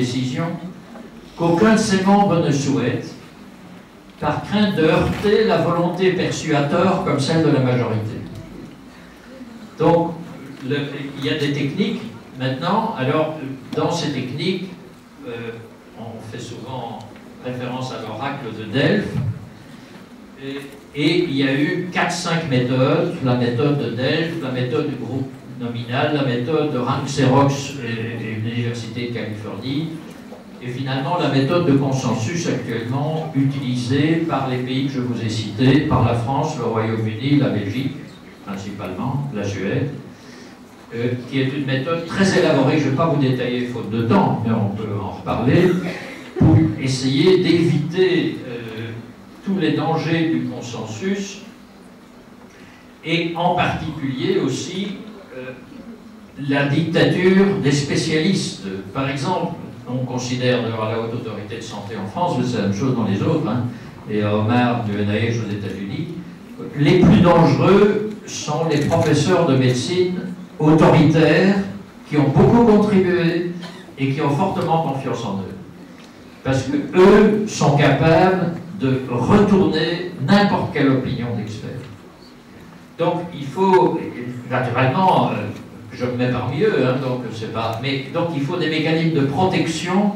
décision qu'aucun de ses membres ne souhaite, par crainte de heurter la volonté perçue à tort comme celle de la majorité. Donc, il y a des techniques maintenant. Alors, dans ces techniques, on fait souvent référence à l'oracle de Delphes, et il y a eu 4-5 méthodes: la méthode de Delphes, la méthode du groupe nominal, la méthode de Rank-Xerox et l'Université de Californie, et finalement la méthode de consensus actuellement utilisée par les pays que je vous ai cités, par la France, le Royaume-Uni, la Belgique, principalement, la Suède, qui est une méthode très élaborée. Je ne vais pas vous détailler faute de temps, mais on peut en reparler, pour essayer d'éviter tous les dangers du consensus, et en particulier aussi la dictature des spécialistes. Par exemple, on considère d'ailleurs la Haute Autorité de Santé en France, mais c'est la même chose dans les autres, et Omar du NIH aux États-Unis, les plus dangereux sont les professeurs de médecine autoritaires qui ont beaucoup contribué et qui ont fortement confiance en eux. Parce qu'eux sont capables de retourner n'importe quelle opinion d'expert. Donc il faut, naturellement, je me mets parmi eux, donc c'est pas, mais donc il faut des mécanismes de protection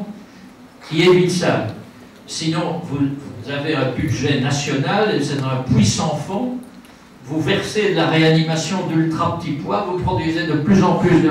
qui évitent ça. Sinon, vous avez un budget national et c'est un puits sans fond. Vous versez de la réanimation d'ultra petits pois, vous produisez de plus en plus de